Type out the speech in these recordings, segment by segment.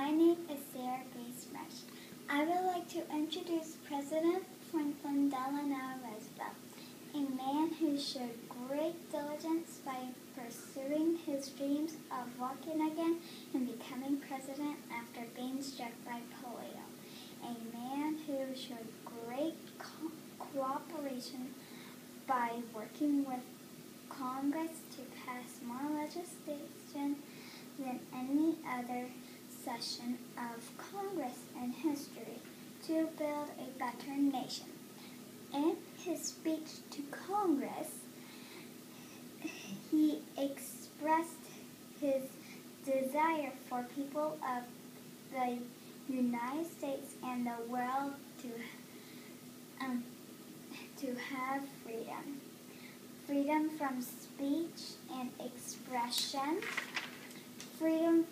My name is Sarah Grace Rush. I would like to introduce President Franklin Delano Roosevelt, a man who showed great diligence by pursuing his dreams of walking again and becoming president after being struck by polio. A man who showed great cooperation by working with Congress to pass more legislation than any other session of Congress in history to build a better nation. In his speech to Congress, he expressed his desire for people of the United States and the world to have freedom. Freedom from speech and expression, freedom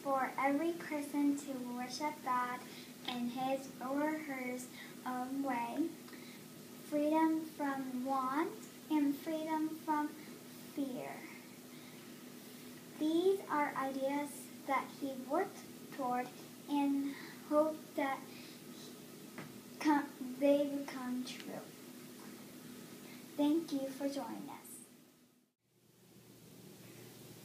for every person to worship God in his or her own way, freedom from want, and freedom from fear. These are ideas that he worked toward and hoped that they would come true. Thank you for joining us.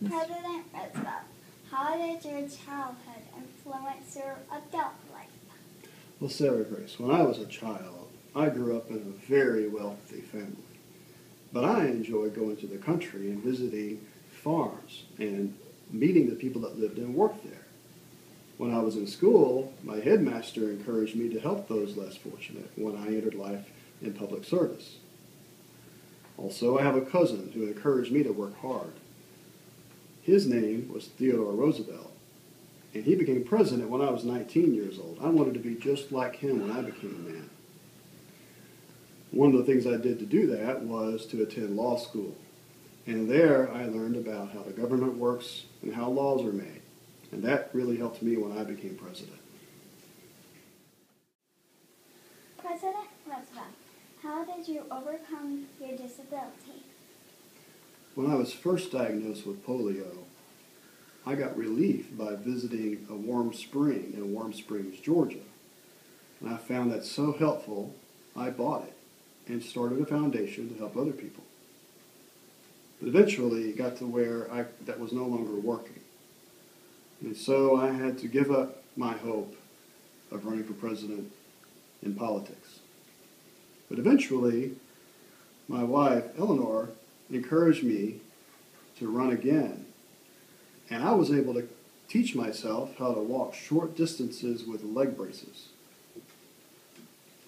President Roosevelt, how did your childhood influence your adult life? Well, Sarah Grace, when I was a child, I grew up in a very wealthy family. But I enjoyed going to the country and visiting farms and meeting the people that lived and worked there. When I was in school, my headmaster encouraged me to help those less fortunate when I entered life in public service. Also, I have a cousin who encouraged me to work hard. His name was Theodore Roosevelt, and he became president when I was 19 years old. I wanted to be just like him when I became a man. One of the things I did to do that was to attend law school. And there I learned about how the government works and how laws are made. And that really helped me when I became president. President Roosevelt, how did you overcome your disability? When I was first diagnosed with polio, I got relief by visiting a warm spring in Warm Springs, Georgia. And I found that so helpful, I bought it and started a foundation to help other people. But eventually it got to where that was no longer working. And so I had to give up my hope of running for president in politics. But eventually, my wife, Eleanor, encouraged me to run again. And I was able to teach myself how to walk short distances with leg braces.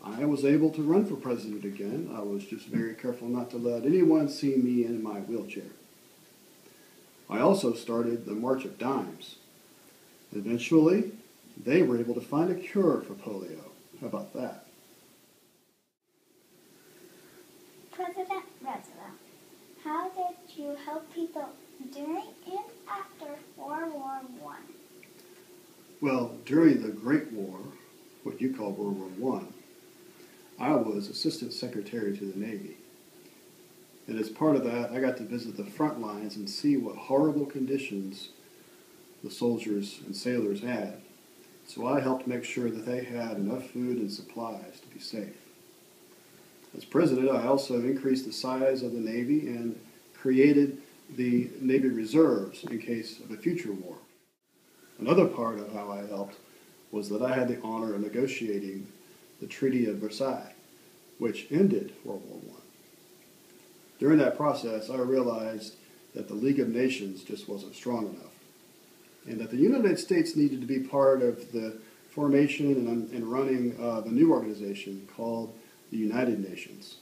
I was able to run for president again. I was just very careful not to let anyone see me in my wheelchair. I also started the March of Dimes. Eventually, they were able to find a cure for polio. How about that? President Roosevelt, how did you help people during and after World War I? Well, during the Great War, what you call World War I was Assistant Secretary to the Navy. And as part of that, I got to visit the front lines and see what horrible conditions the soldiers and sailors had. So I helped make sure that they had enough food and supplies to be safe. As president, I also increased the size of the Navy and created the Navy Reserves in case of a future war. Another part of how I helped was that I had the honor of negotiating the Treaty of Versailles, which ended World War I. During that process, I realized that the League of Nations just wasn't strong enough, and that the United States needed to be part of the formation and running of a new organization called the United Nations.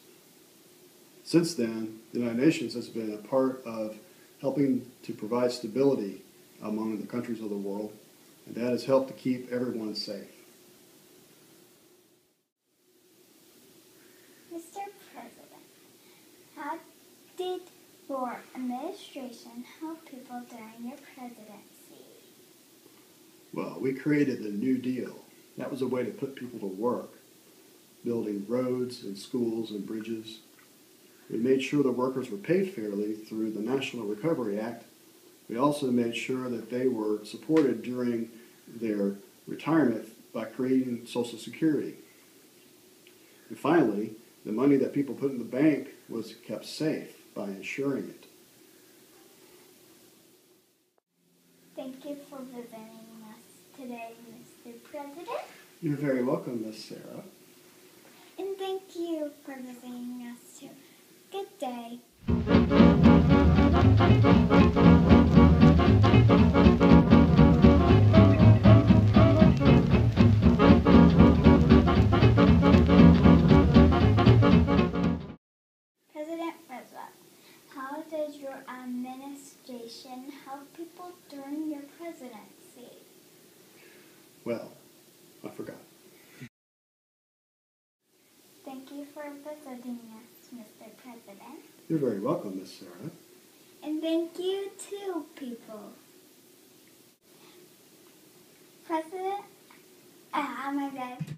Since then, the United Nations has been a part of helping to provide stability among the countries of the world, and that has helped to keep everyone safe. Mr. President, how did your administration help people during your presidency? Well, we created the New Deal. That was a way to put people to work, building roads and schools and bridges. We made sure the workers were paid fairly through the National Recovery Act We also made sure that they were supported during their retirement by creating Social Security. And finally, the money that people put in the bank was kept safe by insuring it. Thank you for visiting us today, Mr. President. You're very welcome, Miss Sarah. And thank you for visiting us too. Good day. President Roosevelt, how does your administration help people during your presidency? Well, I forgot. Thank you for visiting us, Mr. President. You're very welcome, Miss Sarah. And thank you too, people. President, oh my God.